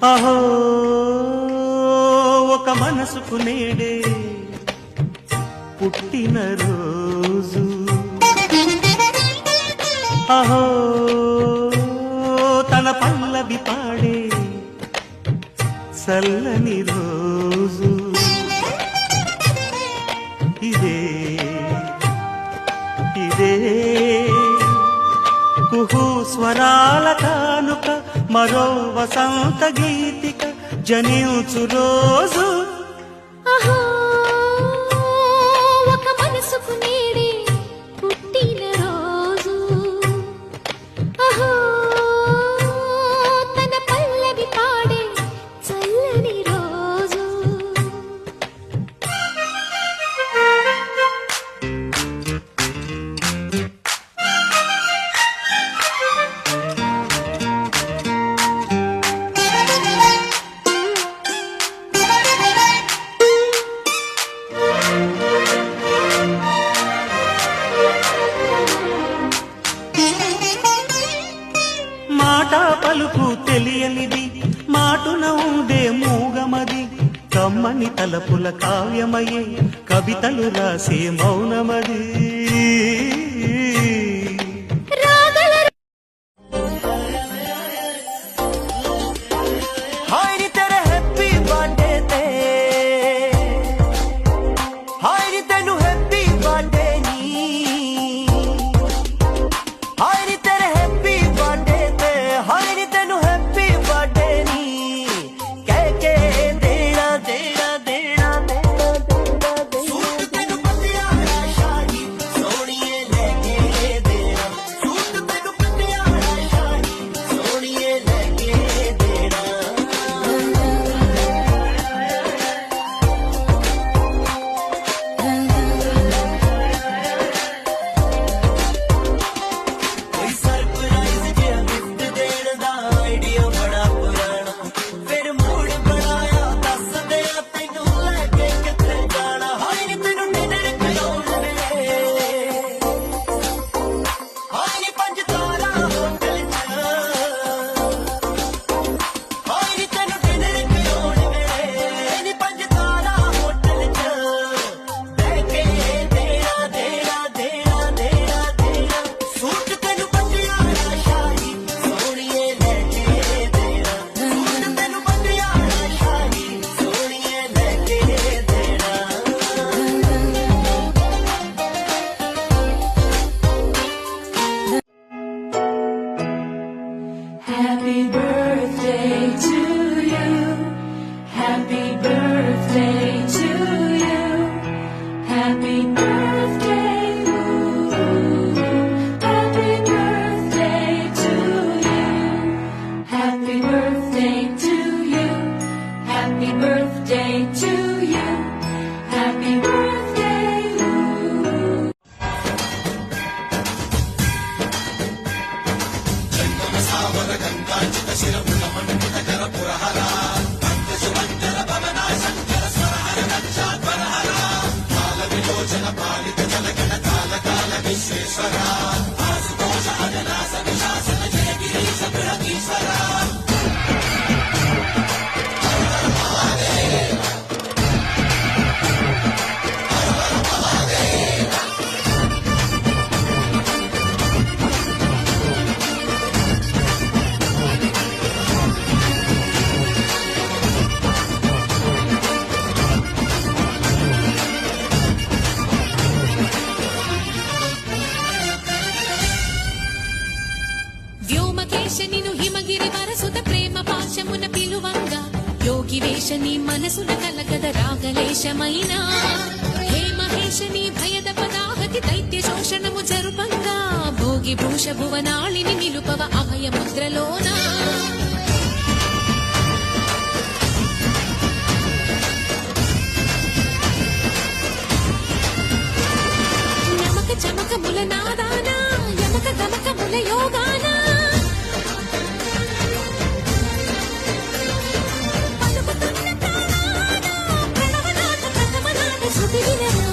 అహో ఒక మనసుకు నేడే పుట్టిన రోజు, అహో తన పల్లవి పాడే చల్లని రోజు, ఇదే ఇదే కుహు స్వరాల కానుక, మరో వసంత గీతిక జనించు రోజు. అహో ఒక మనసుకు నేడే పుట్టిన రోజు, అహో తన పల్లవి పాడే చల్లని రోజు. మాట పలుకు తెలియనిది, మాటున ఉండే మూగమది, కమ్మని తలపుల కావ్యమయే కవితలు రాసే మౌనమది. Happy birthday to you. Happy birthday to you. Happy birthday. Ooh. Happy birthday to you. Happy birthday to you. Happy birthday to you. Happy birthday. Ooh. వ్యోమకేశనిను హిమగిరి వరసుత ప్రేమ పాశమున పిలువంగా, యోగి వేషని మనసున కలగద రాగలేశమైన, హే మహేశని భయద పదాహతి దైత్య శోషణము జరుపంగా, భోగి భూష భువనాళిని నిలుపవ అభయ ముద్రలోన. నమక చమకముల నాదాన, యమక దమకముల యోగాన, పలుకుతున్న తాళాన, ప్రణవనాద ప్రథమనాద శృతి వినరా.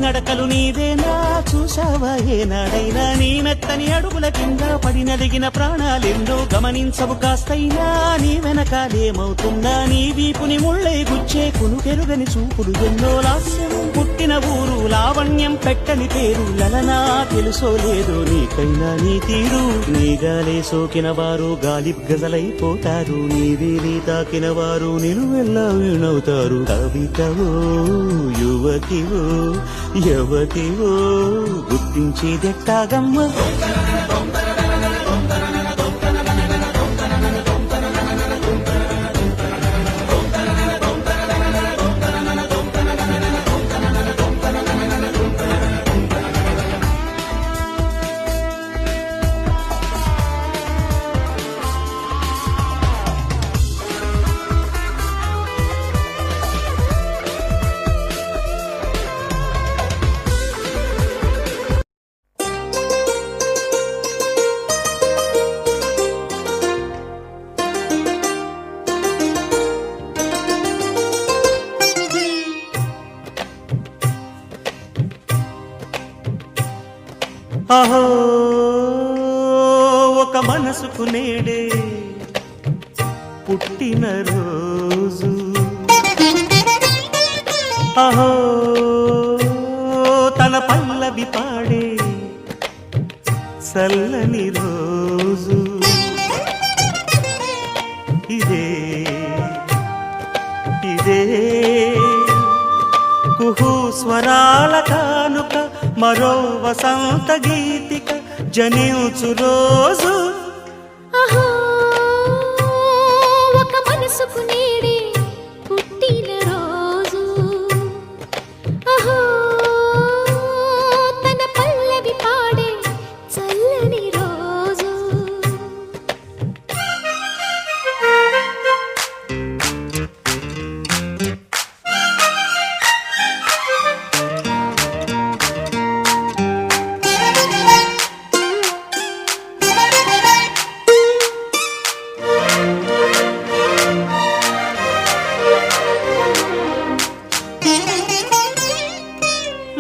నడకలు నీవేనా చూసావా ఏనాడైనా నీ మెత్తని అడుగుల కింద పడి నలిగిన ప్రాణాలెన్నో గమనించవు కాస్తైనా నీ వెనకాలేమవుతున్నా నీ వీపుని ముళ్ళై గుచ్చే కునుకెరుగని చూపులు ఎన్నో లాస్యం పుట్టిన ఊరు లావణ్యం పెట్టని పేరు లలనా తెలుసో లేదో నీకైనా నీ తీరు నీ గాలే సోకిన వారు గాలి గజలైపోతారు నీ వేలి తాకిన వారు నిలువెల్లా వీణవుతారు కవితవో యువతివో యువతివో గుర్తించేదెట్టాగమ్మ అహో ఒక మనసుకు నేడే పుట్టిన రోజు అహో తన పల్లవి పాడే చల్లని రోజు ఇదే ఇదే కుహు స్వరాల కానుక మరో వసంత గీతిక జనించు రోజు అహో ఒక మనసుకు నేడే పుట్టిన రోజు అహో తన పల్లవి పాడే చల్లని రోజు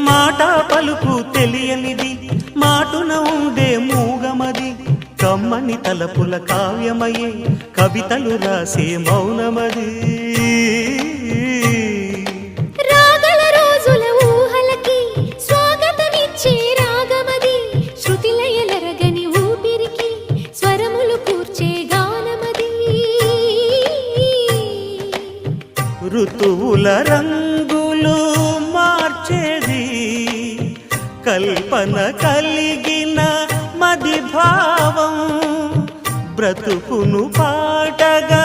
మాట పలుకు తెలియనిది మాటున ఉండే మూగమది కమ్మని తలపుల కావ్యమయే కవితలు రాసే మౌనమది రాగల రోజుల ఊహలకి స్వాగతమిచ్చే రాగమది శృతిలయలరగని ఊపిరికి స్వరములు కూర్చే గానమది ఋతువుల రంగులు మార్చేది కల్పన కలిగిన మది భావం బ్రతుకును పాటగా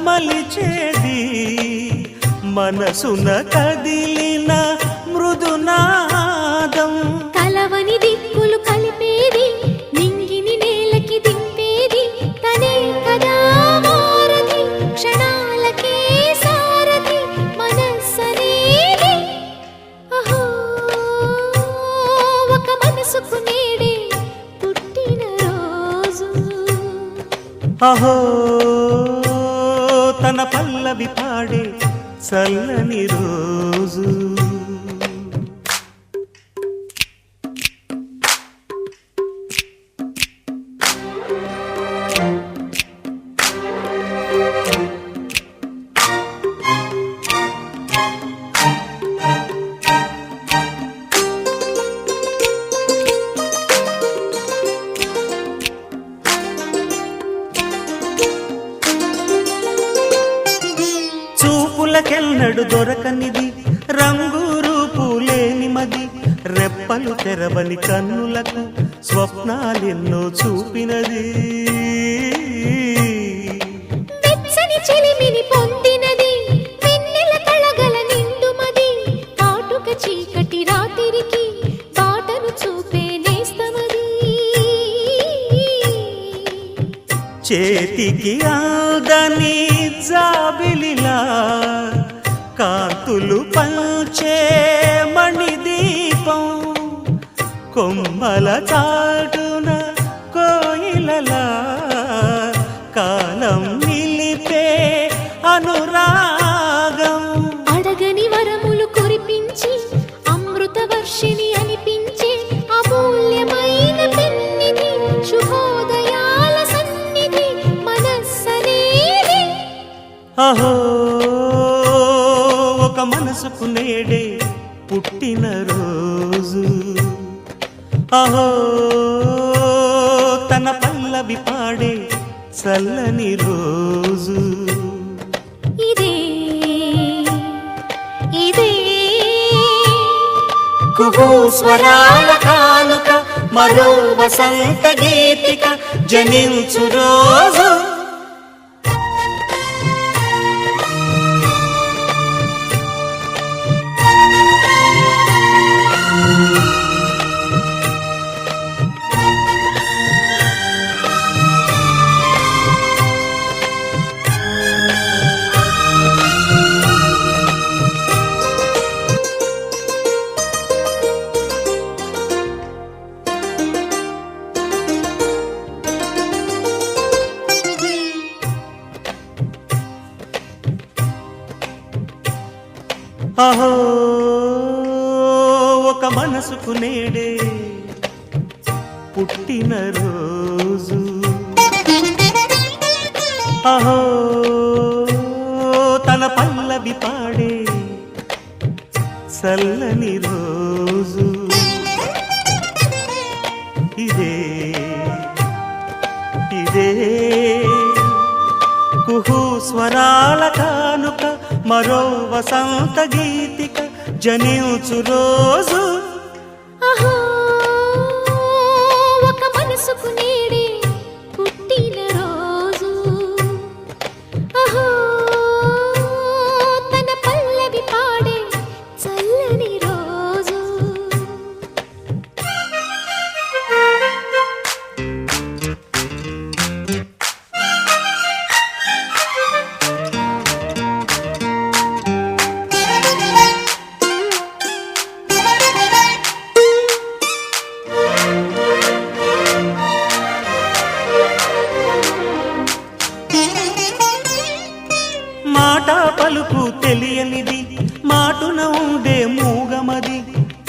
మలిచేది మనసున కదిలిన మృదునాదం కలవని దిక్కులు కలిపేది నింగిని నేలకి దింపేది తనే కదా వారధి క్షణాలకే సారథి మనస్సనేది అహో ఒక మనసుకు నేడే పుట్టిన రోజు అహో తన పల్లవి పాడే చల్లని రోజు చూపులకెన్నడు దొరకనిది రంగు రూపు లేని మది రెప్పలు తెరవని కన్నులకు స్వప్నాలెన్నో చూపినది వెచ్చని చెలిమిని పొందినది వెన్నెల కళగల నిండుమది కాటుక చీకటి రాత్రికి బాటను చూపే నేస్తమది చేతికి ఆదని జాబిలిలా కాంతులు పంచే మణిదీపం కొమ్మల చాటున కోయిలలా కాలం నిలిపే అనురాగం అడగని వరములు కురిపించి అమృత వర్షిణి అనిపించే అమూల్యమైన పెన్నిధి శుభోదయాల సన్నిధి మనస్సనేది అహో ఒక మనసుకు నేడే పుట్టిన రోజు అహో తన పల్లవి పాడే చల్లని రోజు ఇదే ఇదే కుహూ స్వరాల కానుక మరో వసంత గీతిక జనించు రోజు అహో ఒక మనసుకు నేడే పుట్టిన రోజు అహో తన పల్లవి పాడే చల్లని రోజు ఇదే ఇదే కుహూ స్వరాల కానుక మరో వసంత గీతిక జనించు రోజు అహో ఒక మనసుకు నేడే పుట్టిన రోజు అహో తన పల్లవి పాడే చల్లని రోజు మాట పలుకు తెలియనిది మాటున ఉండే మూగమది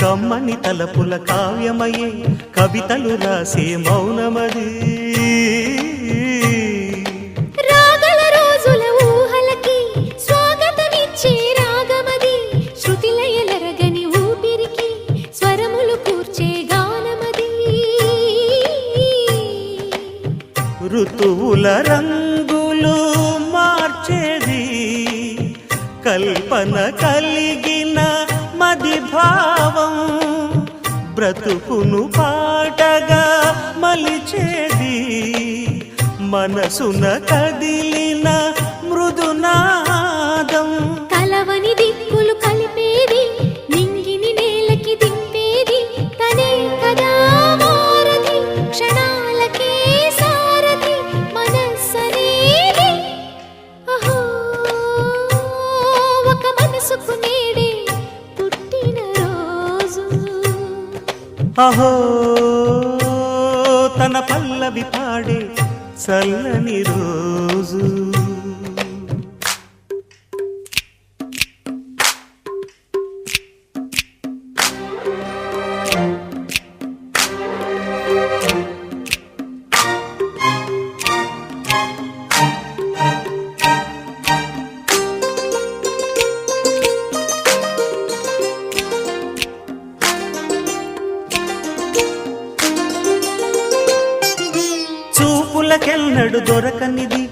కమ్మని తలపుల కావ్యమయే కవితలు రాసే మౌనమది రాగల రోజుల ఊహలకి స్వాగతమిచ్చే రాగమది శృతిలయలరగని ఊపిరికి స్వరములు కూర్చే గానమది ఋతువుల రంగులు మార్చేది కల్పన కలిగిన మది భావం బ్రతుకును పాటగా మలిచేది మనసున కదిలిన మృదునాదం కలవని దిక్కులు కలిపేది నింగిని నేలకి దింపేది తనే కదా మారది క్షణాలకే సారథి మనస్సనేది అహో ఒక మనసుకు నేడే పుట్టిన రోజు అహో తన పల్లవి పాడే చల్లని రోజు చూపులకెన్నడు దొరకనిది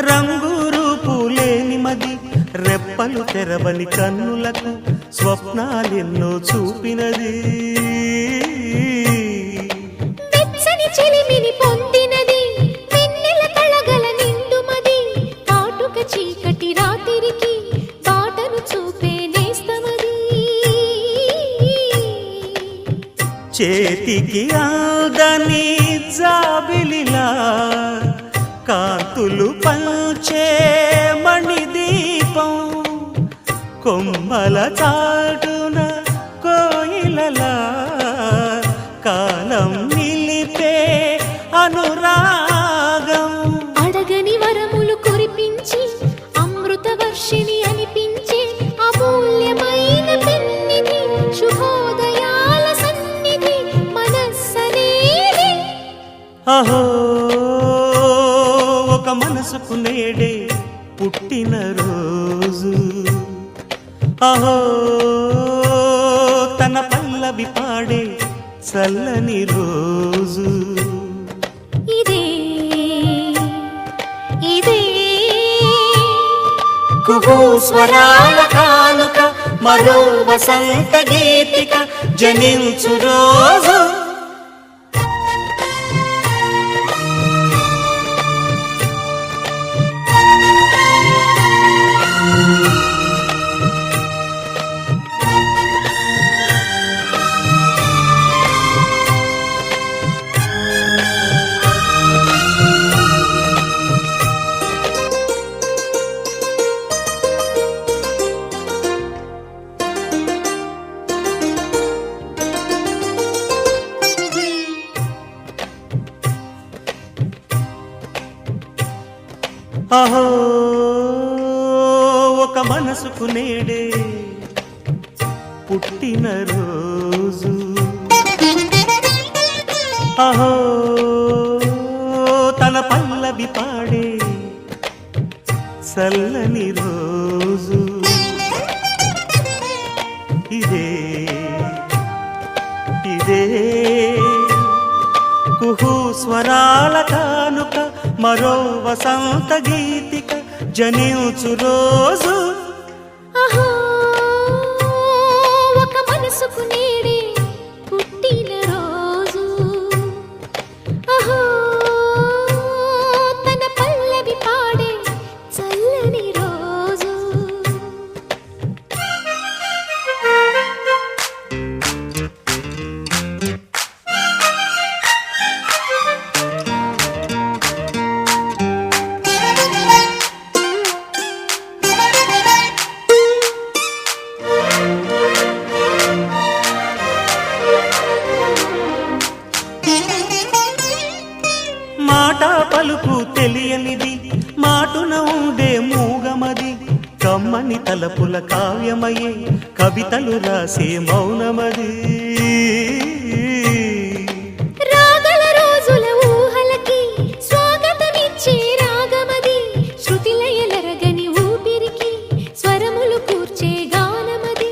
రంగు రూపు లేని మది రెప్పలు తెరవని కన్నులకు స్వప్నాలెన్నో చూపినది. వెచ్చని చెలిమిని పొందినది, వెన్నెల కళగల నిండుమది, కాటుక చీకటి రాత్రికి బాటను చూపే నేస్తమది. చేతికి అందని జాబిలిలా కాంతులు పంచే మణిదీపం, కొమ్మల చాటున కోయిలలా కాలం నిలిపే అనురాగం. అడగని వరములు కురిపించి అమృత వర్షిణి అనిపించే అమూల్యమైన పెన్నిధి, శుభోదయాల సన్నిధి మనస్సనేది. అహో ఒక మనసుకు నేడే పుట్టిన రోజు, అహో తన పల్లవి పాడే చల్లని రోజు. ఇదే ఇదే కుహూ స్వరాల కానుక, మరో వసంత గీతిక జనించు రోజు. అహో ఒక మనసుకు నేడే పుట్టిన రోజు, అహో తన పల్లవి పాడే చల్లని రోజు. ఇదే ఇదే కుహూ స్వరాల కానుక, మరో వసంత గీతిక జనించు రోజు. అహో ఒక మనసుకు నేడే పుట్టిన రోజు, అహో తన పల్లవి పాడే చల్లని రోజు. మాట పలుకు తెలియనిది, మాటున ఉండే మూగమది, కమ్మని తలపుల కావ్యమయే కవితలు రాసే మౌనమది. రాగల రోజుల ఊహలకి స్వాగతమిచ్చే రాగమది, శృతిలయలరగని ఊపిరికి స్వరములు కూర్చే గానమది.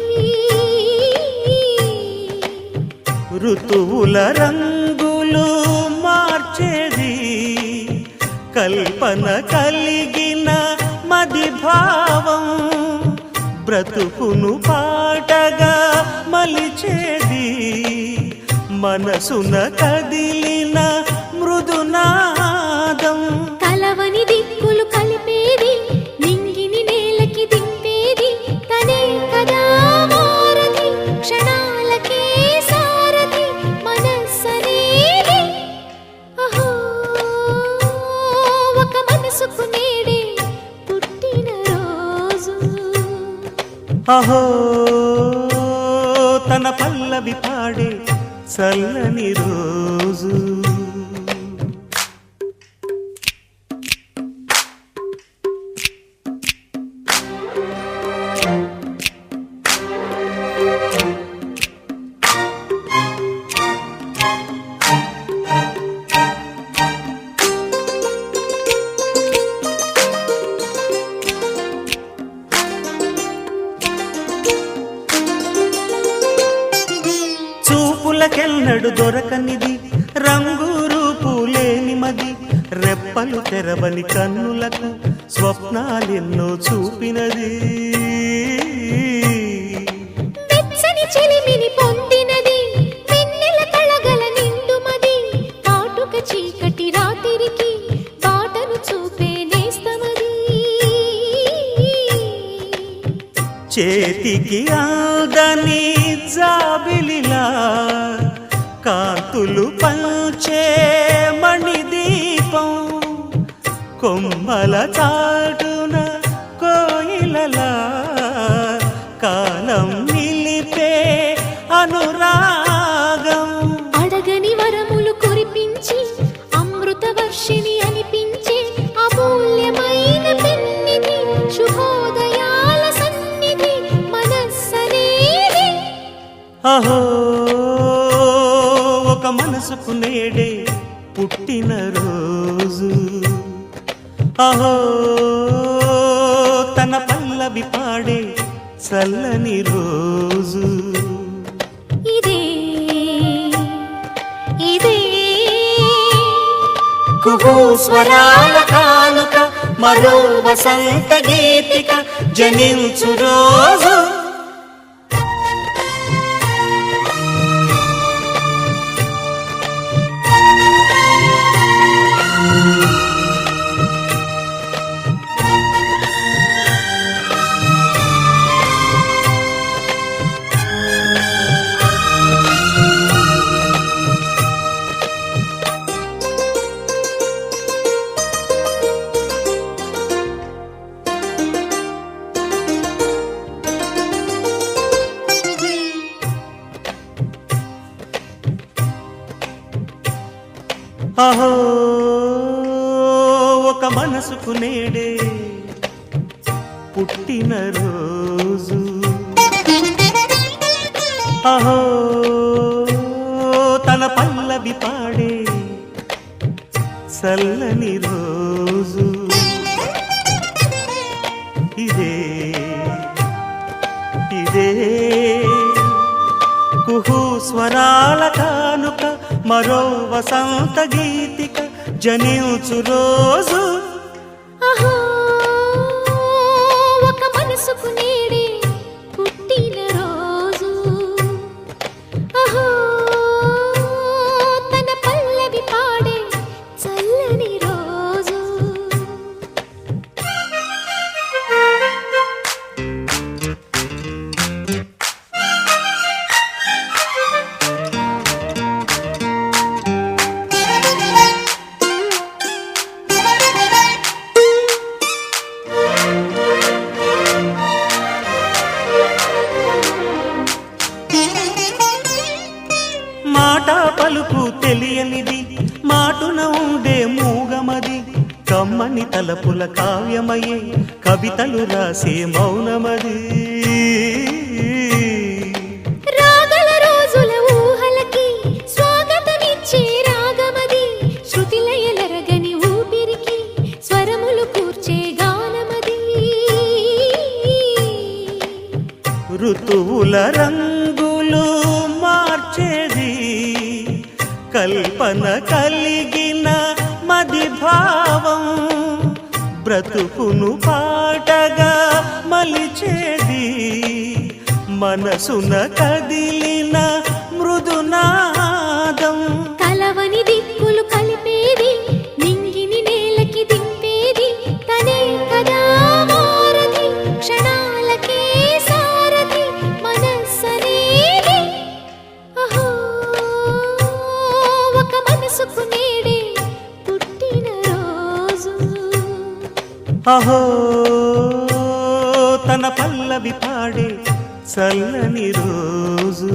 ఋతువుల రంగులు మార్చేది, కల్పన కలిగిన మది భావం, బ్రతుకును పాటగా మలిచేది, మనసున కదిలిన మృదునాదం. కలవని దిక్కులు కలిపేది, నింగిని నేలకి దింపేది, తనే కదా వారధి, క్షణాలకే సారథి మనస్సనేది. అహో ఒక మనసుకు నేడే పుట్టిన రోజు, అహో తన పల్లవి పాడే చల్లని రోజు. చూపులకెన్నడు దొరకనిది, రంగు రూపు లేని మది, రెప్ప రెప్పలు తెరవని కన్నులకు స్వప్నాలెన్నో చూపినది. వెచ్చని చెలిమిని పొందినది, వెన్నెల కళగల నిండుమది, కాటుక చీకటి రాత్రికి బాటను చూపే నేస్తమది. చేతికి ఆదని జాబిలిలా కాంతులు పంచే మణిదీపం, కొమ్మల చాటున కోయిలలా కాలం నిలిపే అనురాగం. అడగని వరములు కురిపించి అమృత వర్షిణి అనిపించే అమూల్యమైన పెన్నిధి, శుభోదయాల సన్నిధి మనస్సనేది. అహో ఒక మనసుకు నేడే పుట్టిన రోజు, అహో తన పల్లవి పాడే చల్లని రోజు. ఇదే ఇదే కుహూ స్వరాల కానుక, మరో వసంత గీతిక జనించు రోజు. అహో ఒక మనసుకు నేడే పుట్టిన రోజు, అహో తన పల్లవి పాడే చల్లని రోజు. ఇదే ఇదే కుహూ స్వరాల కానుక, మరో వసంత గీతిక జనించు రోజు. అహో ఒక మనసుకు నేడే పుట్టిన రోజు, అహో తన పల్లవి పాడే చల్లని రోజు. మాట పలుకు తెలియనిది, మాటున ఉండే మూగమది, కమ్మని తలపుల కావ్యమయ్యే కవితలు రాసే మౌనమది. రాగల రోజుల ఊహలకి స్వాగతమిచ్చే రాగమది, శృతిలయలరగని ఊపిరికి స్వరములు కూర్చే గానమది. ఋతువుల రంగులు మార్చేది, కల్పన కలిగిన మది భావం, బ్రతుకును పాటగా మలిచేది, మనసున కదిలిన మృదునాదం. కలవని దిక్కులు కలిపేది, నింగిని నేలకి దింపేది, తనే కదా మారది, క్షణాలకే సారథి మనస్సనేది. అహో ఒక మనసుకు నేడే పుట్టిన రోజు, అహో తన పల్లవి పాడే చల్లని రోజు.